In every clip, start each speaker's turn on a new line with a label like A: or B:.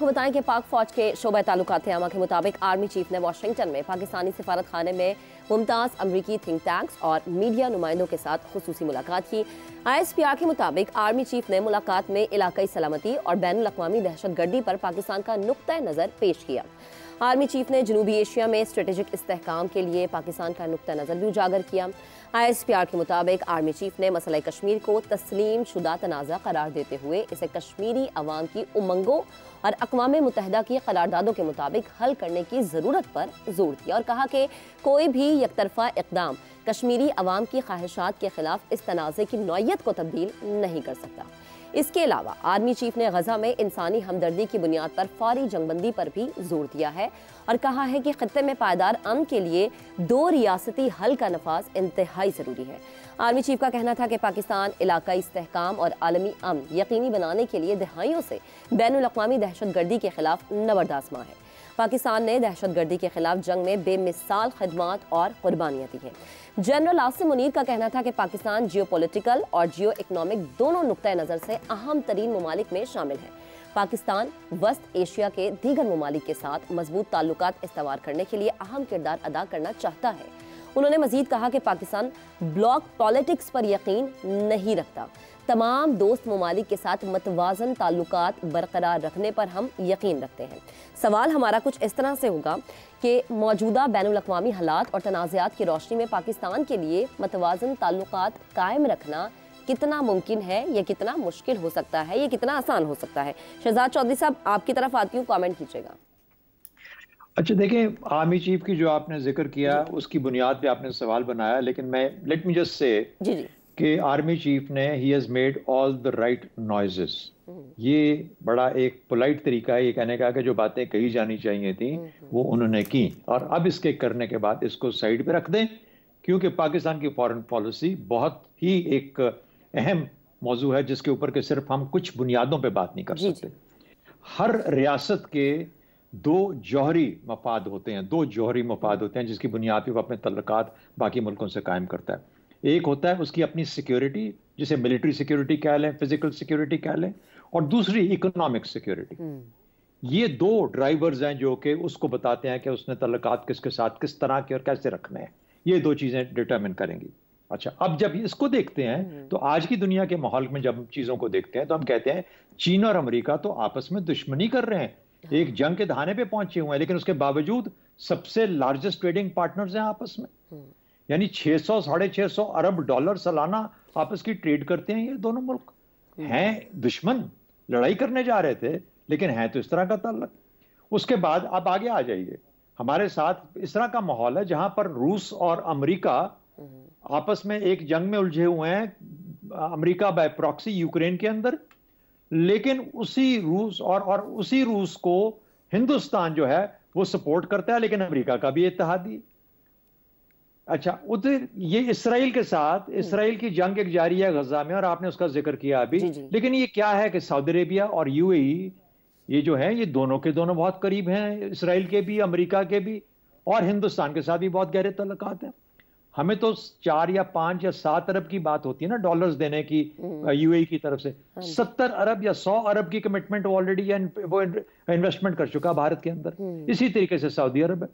A: आपको बताएं कि पाक फौज के शोबा ताल्लुकात आमा के मुताबिक आर्मी चीफ ने वाशिंगटन में पाकिस्तानी सिफारत खाने में मुमताज़ अमरीकी थिंक टैंक्स और मीडिया नुमाइंदों के साथ खुसूसी मुलाकात की। ISPR के मुताबिक आर्मी चीफ ने मुलाकात में इलाकाई सलामती और बैनुल अक़वामी दहशतगर्दी पर पाकिस्तान का नुक्ता नज़र पेश किया। आर्मी चीफ ने जनूबी एशिया में स्ट्रेटेजिक इस्तेहकाम के लिए पाकिस्तान का नुक्ता नज़र भी उजागर किया। ISPR के मुताबिक आर्मी चीफ ने मसला कश्मीर को तस्लीम शुदा तनाज़ा करार देते हुए इसे कश्मीरी अवाम की उमंगों और अक़वाम मुत्तहिदा की करारदादों के मुताबिक हल करने की ज़रूरत पर जोर दिया और कहा कि कोई भी यकतरफा इक़दाम कश्मीरी अवाम की ख्वाहिशात के खिलाफ इस तनाज़े की नौयत को तब्दील नहीं कर सकता। इसके अलावा आर्मी चीफ ने गजा में इंसानी हमदर्दी की बुनियाद पर फौरी जंगबंदी पर भी जोर दिया है और कहा है कि खत्ते में पायदार अमन के लिए 2 रियासती हल का नफाज इंतहाई ज़रूरी है। आर्मी चीफ का कहना था कि पाकिस्तान इलाकाई इस्तेहकाम और आलमी अमन यकीनी बनाने के लिए दहाइयों से बैनुल अक़वामी दहशतगर्दी के खिलाफ नबर्दाज़ है। पाकिस्तान ने दहशतगर्दी के खिलाफ जंग में बेमिसाल खदमात और कुर्बानियाँ दी हैं। जनरल आसिम मुनीर का कहना था कि पाकिस्तान जियोपॉलिटिकल और जियो इकनॉमिक दोनों नुक्ता नज़र से अहम तरीन ममालिक में शामिल है। पाकिस्तान वस्त एशिया के दीगर ममालिक के साथ मजबूत ताल्लुकात इस्तवार करने के लिए अहम किरदार अदा करना चाहता है। उन्होंने मजीद कहा कि पाकिस्तान ब्लॉक पॉलिटिक्स पर यकीन नहीं रखता। तमाम दोस्त ममालिक के साथ मतवाजन ताल्लुकात बरकरार रखने पर हम यकीन रखते हैं। सवाल हमारा कुछ इस तरह से होगा कि मौजूदा बैनुल अक़वामी हालात और तनाज़ात की रोशनी में पाकिस्तान के लिए मतवाजन ताल्लुकात कायम रखना कितना मुमकिन है, ये कितना मुश्किल हो सकता है, ये कितना आसान हो सकता है। शहजाद चौधरी साहब, आपकी तरफ आती हूँ, कमेंट कीजिएगा।
B: अच्छा देखें, आर्मी चीफ की जो आपने जिक्र किया उसकी बुनियाद पे आपने सवाल बनाया, लेकिन मैं लेट मी जस्ट से कि आर्मी चीफ ने he has made all the right noises. ये बड़ा एक पोलाइट तरीका है ये कहने का कि जो बातें कही जानी चाहिए थी वो उन्होंने की, और अब इसके करने के बाद इसको साइड पे रख दें, क्योंकि पाकिस्तान की फॉरेन पॉलिसी बहुत ही एक अहम मौजू है जिसके ऊपर के सिर्फ हम कुछ बुनियादों पे बात नहीं कर सकते। हर रियासत के 2 जौहरी मफाद होते हैं, 2 जौहरी मफाद होते हैं जिसकी बुनियाद पे वो अपने तल्लुकात बाकी मुल्कों से कायम करता है। एक होता है उसकी अपनी सिक्योरिटी, जिसे मिलिट्री सिक्योरिटी कह लें, फिजिकल सिक्योरिटी कह लें, और दूसरी इकोनॉमिक सिक्योरिटी। ये 2 ड्राइवर्स हैं जो कि उसको बताते हैं कि उसने तल्लुकात किसके साथ किस तरह के और कैसे रखने हैं। ये 2 चीजें डिटरमिन करेंगी। अच्छा, अब जब इसको देखते हैं तो आज की दुनिया के माहौल में जब चीजों को देखते हैं तो हम कहते हैं चीन और अमेरिका तो आपस में दुश्मनी कर रहे हैं, एक जंग के दहाने पे पहुंचे हुए हैं, लेकिन उसके बावजूद सबसे लार्जेस्ट ट्रेडिंग पार्टनर्स हैं आपस में। यानी 600-650 अरब डॉलर सालाना आपस की ट्रेड करते हैं ये दोनों मुल्क। हैं दुश्मन, लड़ाई करने जा रहे थे, लेकिन हैं तो इस तरह का ताल्लुक। उसके बाद आप आगे आ जाइए, हमारे साथ इस तरह का माहौल है जहां पर रूस और अमेरिका आपस में एक जंग में उलझे हुए हैं, अमेरिका बाय प्रॉक्सी यूक्रेन के अंदर, लेकिन उसी रूस और उसी रूस को हिंदुस्तान जो है वो सपोर्ट करता है, लेकिन अमेरिका का भी इत्तेहादी। अच्छा, उधर ये इसराइल के साथ इसराइल की जंग एक जारी है गजा में, और आपने उसका जिक्र किया अभी। लेकिन ये क्या है कि सऊदी अरेबिया और UAE ये जो है ये दोनों के दोनों बहुत करीब हैं, इसराइल के भी, अमेरिका के भी, और हिंदुस्तान के साथ भी बहुत गहरे तल्लुकात हैं। हमें तो 4 या 5 या 7 अरब की बात होती है ना डॉलर्स देने की UAE की तरफ से। 70 अरब या 100 अरब की कमिटमेंट ऑलरेडी वो इन्वेस्टमेंट कर चुका भारत के अंदर। इसी तरीके से सऊदी अरब है।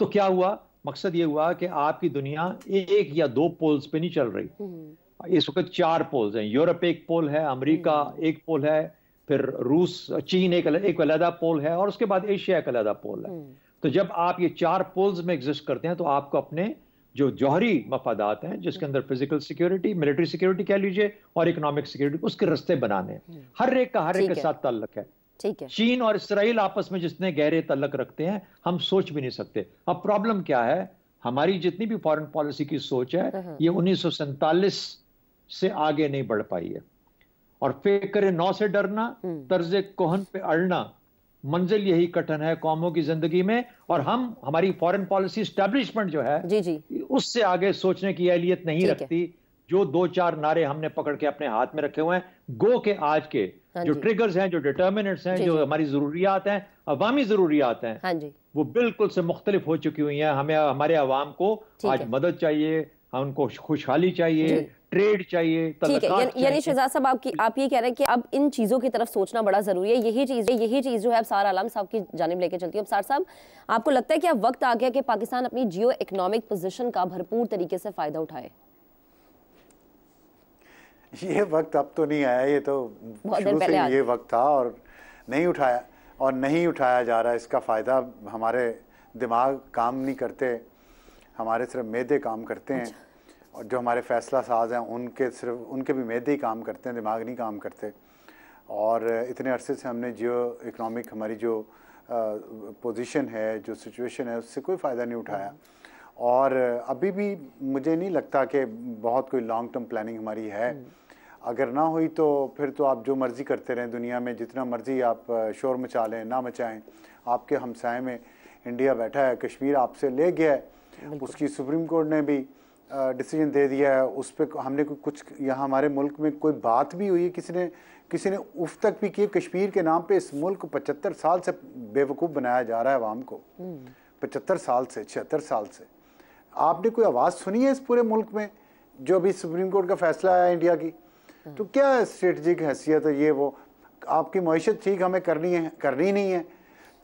B: तो क्या हुआ, मकसद ये हुआ कि आपकी दुनिया 1 या 2 पोल्स पे नहीं चल रही। इस वक्त 4 पोल्स हैं। यूरोप एक पोल है, अमेरिका एक पोल है, फिर रूस चीन एक अलग पोल है, और उसके बाद एशिया एक अलग पोल है। तो जब आप ये 4 पोल्स में एग्जिस्ट करते हैं तो आपको अपने जो जौहरी मफादात हैं, जिसके अंदर फिजिकल सिक्योरिटी, मिलिट्री सिक्योरिटी कह लीजिए, और इकोनॉमिक सिक्योरिटी, उसके रास्ते बनाने हैं। हर एक का हर एक के साथ ताल्लुक है। चीन और इसराइल आपस में जितने गहरे ताल्लुक रखते हैं हम सोच भी नहीं सकते। अब प्रॉब्लम क्या है, हमारी जितनी भी फॉरेन पॉलिसी की सोच है ये 1947 से आगे नहीं बढ़ पाई है। और फिक्र नौ से डरना, तर्ज कोहन पे अड़ना, मंजिल यही कठिन है कौमों की जिंदगी में। और हमारी फॉरेन पॉलिसी एस्टैब्लिशमेंट जो है उससे आगे सोचने की अहलियत नहीं रखती। जो 2-4 नारे हमने पकड़ के अपने हाथ में रखे हुए हैं, गो के आज के जो ट्रिगर्स हैं, जो डिटर्मिनेंट्स हैं, जो हमारी जरूरियात हैं, अवामी जरूरियात हैं, वो बिल्कुल से मुख्तलिफ हो चुकी हुई हैं। हमें हमारे अवाम को आज मदद चाहिए, उनको खुशहाली चाहिए, ट्रेड चाहिए,
A: ठीक है, यानी शहजाद साहब आप ये कह रहे हैं कि अब इन चीज़ों की तरफ सोचना बड़ा ज़रूरी है। यही चीज़ जो है अब सारा आलम साहब की जानिब लेके चलती है। अब सार साहब, आपको लगता है कि अब वक्त आ गया कि पाकिस्तान अपनी जियो इकोनॉमिक पोजीशन का भरपूर तरीके से फ़ायदा उठाए?
C: ये वक्त अब तो नहीं आया, ये तो शुरू से ये वक्त था और नहीं उठाया, और नहीं उठाया जा रहा। इसका फ़ायदा, हमारे दिमाग काम नहीं करते, हमारे सिर्फ मैदे काम करते हैं। और जो हमारे फैसला साज हैं उनके भी मैदे ही काम करते हैं, दिमाग नहीं काम करते। और इतने अरसे से हमने जियो इकोनॉमिक हमारी जो पोजीशन है, जो सिचुएशन है, उससे कोई फ़ायदा नहीं उठाया। और अभी भी मुझे नहीं लगता कि बहुत कोई लॉन्ग टर्म प्लानिंग हमारी है। अगर ना हुई तो फिर तो आप जो मर्ज़ी करते रहें, दुनिया में जितना मर्ज़ी आप शोर मचा लें, ना मचाएं। आपके हमसाए में इंडिया बैठा है, कश्मीर आपसे ले गया है, उसकी सुप्रीम कोर्ट ने भी डिसीजन दे दिया है। उस पर हमने कुछ यहाँ हमारे मुल्क में कोई बात भी हुई है, किसी ने उफ तक भी की। कश्मीर के नाम पे इस मुल्क को 75 साल से बेवकूफ़ बनाया जा रहा है अवाम को, 75 साल से, 76 साल से। आपने कोई आवाज़ सुनी है इस पूरे मुल्क में जो अभी सुप्रीम कोर्ट का फैसला आया इंडिया की? तो क्या स्ट्रेटजिक हैसियत है ये? वो आपकी मईशत ठीक हमें करनी नहीं है।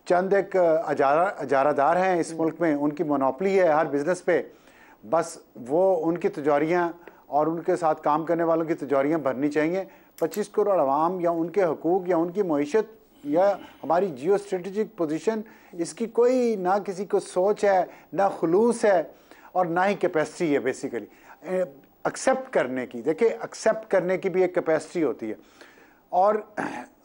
C: चंद एक अजारादार हैं इस मुल्क में, उनकी मोनोपली है हर बिजनेस पे, बस वो उनकी तिजारियाँ और उनके साथ काम करने वालों की तिजारियाँ भरनी चाहिए। 25 करोड़ आवाम या उनके हकूक़ या उनकी मईशत या हमारी जियो स्ट्रेटजिक पोजीशन, इसकी कोई ना किसी को सोच है, ना खुलूस है और ना ही कैपेसिटी है बेसिकली एक्सेप्ट करने की। देखिए, एक्सेप्ट करने की भी एक कैपेसिटी होती है, और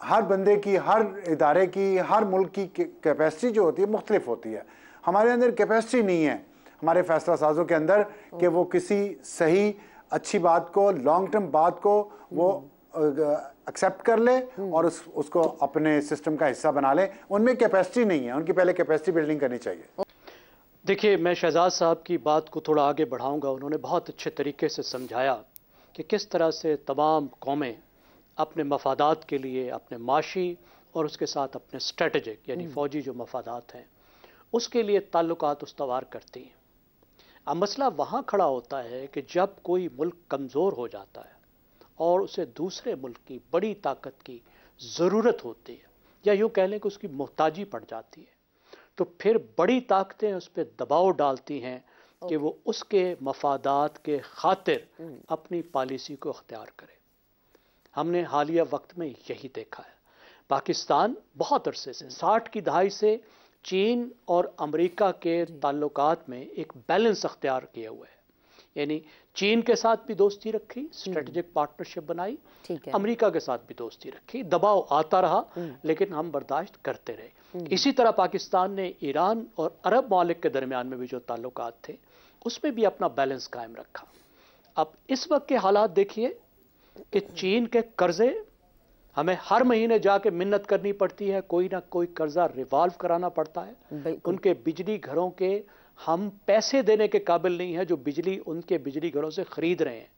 C: हर बंदे की, हर इदारे की, हर मुल्क की कैपेसिटी जो होती है मुख्तलिफ होती है। हमारे अंदर कैपेसिटी नहीं है, हमारे फैसला साजों के अंदर, कि वो किसी सही अच्छी बात को, लॉन्ग टर्म बात को वो एक्सेप्ट कर ले और उसको अपने सिस्टम का हिस्सा बना ले। उनमें कैपेसिटी नहीं है, उनकी पहले कैपेसिटी बिल्डिंग करनी चाहिए।
D: देखिए, मैं शहजाद साहब की बात को थोड़ा आगे बढ़ाऊंगा। उन्होंने बहुत अच्छे तरीके से समझाया कि किस तरह से तमाम कौमें अपने मफादात के लिए, अपने माशी और उसके साथ अपने स्ट्रेटजिक यानी फ़ौजी जो मफादात हैं, उसके लिए ताल्लुकात उस्तवार करती हैं। अब मसला वहाँ खड़ा होता है कि जब कोई मुल्क कमज़ोर हो जाता है और उसे दूसरे मुल्क की बड़ी ताकत की ज़रूरत होती है, या यूँ कह लें कि उसकी मोहताजी पड़ जाती है, तो फिर बड़ी ताकतें उस पर दबाव डालती हैं कि वो उसके मफादात के खातिर अपनी पॉलिसी को अख्तियार करे। हमने हालिया वक्त में यही देखा है। पाकिस्तान बहुत अरसे से, 60 की दहाई से चीन और अमेरिका के ताल्लुकात में एक बैलेंस अख्तियार किया हुआ है। यानी चीन के साथ भी दोस्ती रखी, स्ट्रेटेजिक पार्टनरशिप बनाई, अमेरिका के साथ भी दोस्ती रखी, दबाव आता रहा लेकिन हम बर्दाश्त करते रहे। इसी तरह पाकिस्तान ने ईरान और अरब मालिक के दरमियान में भी जो ताल्लुकात थे उसमें भी अपना बैलेंस कायम रखा। अब इस वक्त के हालात देखिए कि चीन के कर्जे हमें हर महीने जाके मिन्नत करनी पड़ती है, कोई ना कोई कर्जा रिवॉल्व कराना पड़ता है। उनके बिजली घरों के हम पैसे देने के काबिल नहीं है जो बिजली उनके बिजली घरों से खरीद रहे हैं,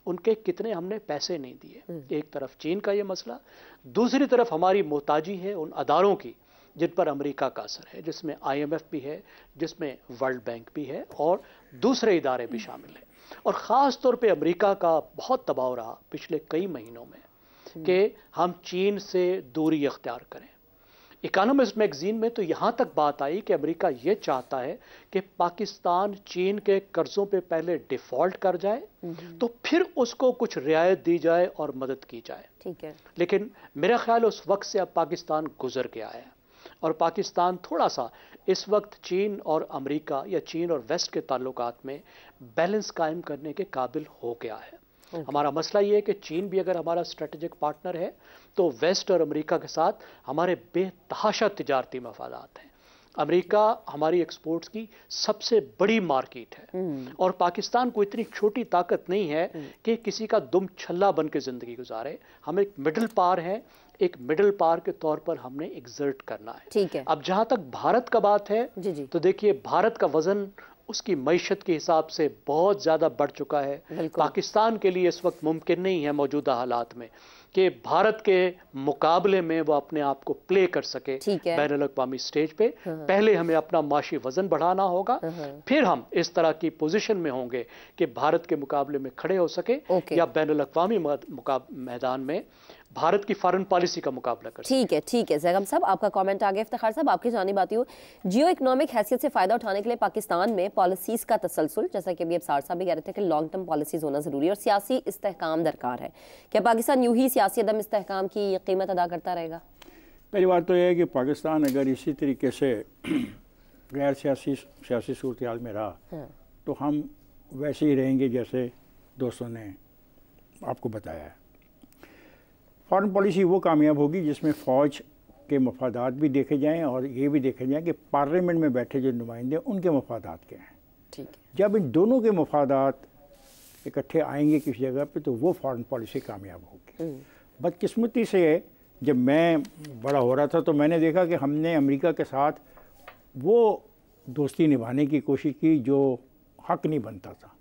D: उनके कितने हमने पैसे नहीं दिए। एक तरफ चीन का ये मसला, दूसरी तरफ हमारी मोहताजी है उन अदारों की जिन पर अमेरिका का असर है, जिसमें IMF भी है, जिसमें वर्ल्ड बैंक भी है और दूसरे इदारे भी शामिल हैं। और ख़ास तौर पे अमेरिका का बहुत दबाव रहा पिछले कई महीनों में कि हम चीन से दूरी अख्तियार करें। इकोनॉमिस्ट मैगजीन में तो यहाँ तक बात आई कि अमेरिका ये चाहता है कि पाकिस्तान चीन के कर्जों पे पहले डिफ़ॉल्ट कर जाए तो फिर उसको कुछ रियायत दी जाए और मदद की जाए। ठीक है, लेकिन मेरा ख्याल उस वक्त से अब पाकिस्तान गुजर गया है और पाकिस्तान थोड़ा सा इस वक्त चीन और अमेरिका या चीन और वेस्ट के ताल्लुकात में बैलेंस कायम करने के काबिल हो गया है। हमारा मसला ये है कि चीन भी अगर हमारा स्ट्रेटेजिक पार्टनर है तो वेस्ट और अमेरिका के साथ हमारे बेतहाशा तिजारती मफादात हैं। अमेरिका हमारी एक्सपोर्ट्स की सबसे बड़ी मार्केट है और पाकिस्तान को इतनी छोटी ताकत नहीं है कि किसी का दुम छल्ला बन के ज़िंदगी गुजारे। हम एक मिडिल पावर हैं, एक मिडिल पावर के तौर पर हमने एग्जर्ट करना है। ठीक है, अब जहाँ तक भारत का बात है तो देखिए भारत का वज़न उसकी मईशत के हिसाब से बहुत ज़्यादा बढ़ चुका है। पाकिस्तान के लिए इस वक्त मुमकिन नहीं है मौजूदा हालात में कि भारत के मुकाबले में वो अपने आप को प्ले कर सके बैनुल अक़वामी स्टेज पे। पहले हमें अपना माशी वजन बढ़ाना होगा, फिर हम इस तरह की पोजीशन में होंगे कि भारत के मुकाबले में खड़े हो सके या बैनुल अक़वामी मैदान में भारत की फॉरेन पॉलिसी का मुकाबला कर।
A: ठीक है ज़ैगम साहब, आपका कमेंट आ गया। इफ्तिखार साहब, आपकी जानिब आती हूँ, जियो इकोनॉमिक हैसियत से फ़ायदा उठाने के लिए पाकिस्तान में पॉलिसीज़ का तसलसल, जैसा कि अभी अबसार साहब भी कह रहे थे कि लॉन्ग टर्म पॉलिसीज़ होना ज़रूरी है और सियासी इस्तेहकाम दरकार है। क्या पाकिस्तान यूं ही सियासी अदम इस्तेहकाम की कीमत अदा करता रहेगा?
E: पहली बात तो यह है कि पाकिस्तान अगर इसी तरीके से गैर सियासी सूरत हाल में रहा तो हम वैसे ही रहेंगे जैसे दोस्तों ने आपको बताया है। फॉरेन पॉलिसी वो कामयाब होगी जिसमें फ़ौज के मफादात भी देखे जाएं और ये भी देखे जाएं कि पार्लियामेंट में बैठे जो नुमाइंदे उनके मफादात क्या हैं।
A: ठीक है,
E: जब इन दोनों के मफादात इकट्ठे आएंगे किसी जगह पे तो वो फॉरेन पॉलिसी कामयाब होगी। बदकिस्मती से जब मैं बड़ा हो रहा था तो मैंने देखा कि हमने अमेरिका के साथ वो दोस्ती निभाने की कोशिश की जो हक नहीं बनता था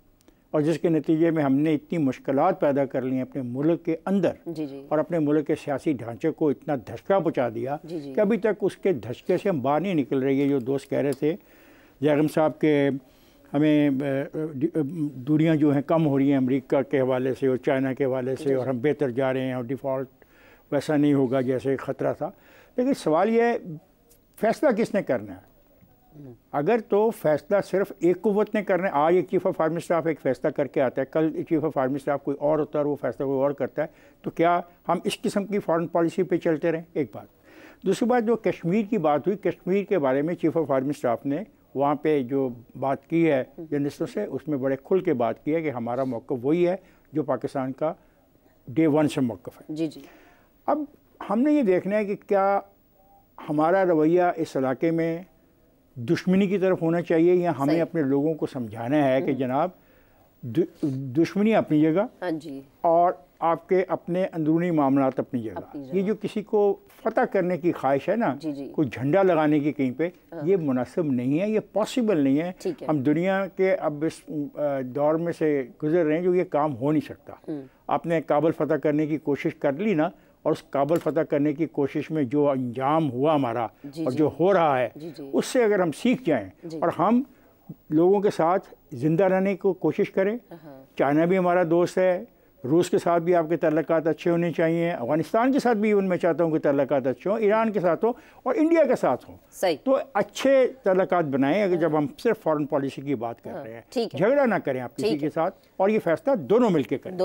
E: और जिसके नतीजे में हमने इतनी मुश्किलात पैदा कर ली अपने मुल्क के अंदर और अपने मुल्क के सियासी ढांचे को इतना धचका पहुँचा दिया कि अभी तक उसके धचके से हम बाहर नहीं निकल रही है। जो दोस्त कह रहे थे ज़ैगम साहब के हमें दूरियां जो हैं कम हो रही हैं अमेरिका के हवाले से और चाइना के हवाले से और हम बेहतर जा रहे हैं और डिफ़ॉल्ट वैसा नहीं होगा जैसे ख़तरा था। लेकिन सवाल यह है फ़ैसला किसने करना है? अगर तो फैसला सिर्फ एक कुव्वत ने करना है, आज एक चीफ़ ऑफ आर्मी स्टाफ एक फ़ैसला करके आता है, कल चीफ़ ऑफ आर्मी स्टाफ कोई और होता है और वो फैसला कोई और करता है, तो क्या हम इस किस्म की फॉरेन पॉलिसी पे चलते रहें? एक बात। दूसरी बात, जो कश्मीर की बात हुई, कश्मीर के बारे में चीफ़ ऑफ आर्मी स्टाफ ने वहाँ पे जो बात की है जर्नलिस्टों से, उसमें बड़े खुल के बात की है कि हमारा मौक़िफ़ वही है जो पाकिस्तान का डे वन से मौक़िफ़ है।
A: जी।
E: अब हमने ये देखना है कि क्या हमारा रवैया इस इलाके में दुश्मनी की तरफ होना चाहिए या हमें अपने लोगों को समझाना है कि जनाब दुश्मनी अपनी जगह,
A: हाँ जी,
E: और आपके अपने अंदरूनी मामलात अपनी जगह। ये जो किसी को फतह करने की ख्वाहिश है ना, कोई झंडा लगाने की कहीं पे, ये मुनासिब नहीं है, ये पॉसिबल नहीं है। हम दुनिया के अब इस दौर में से गुजर रहे हैं जो ये काम हो नहीं सकता। आपने काबुल फतह करने की कोशिश कर ली ना, और उस काबुल फतह करने की कोशिश में जो अंजाम हुआ हमारा और जो हो रहा है उससे अगर हम सीख जाएं और हम लोगों के साथ ज़िंदा रहने को कोशिश करें। चाइना भी हमारा दोस्त है, रूस के साथ भी आपके तल्लुकात अच्छे होने चाहिए, अफ़गानिस्तान के साथ भी उनमें चाहता हूँ कि तल्लुकात अच्छे हों, ईरान के साथ हो और इंडिया के साथ हों। तो अच्छे तल्लुकात बनाएं अगर जब हम सिर्फ फॉरेन पॉलिसी की बात कर रहे हैं। झगड़ा ना करें आप किसी के साथ और ये फैसला दोनों मिलकर करें।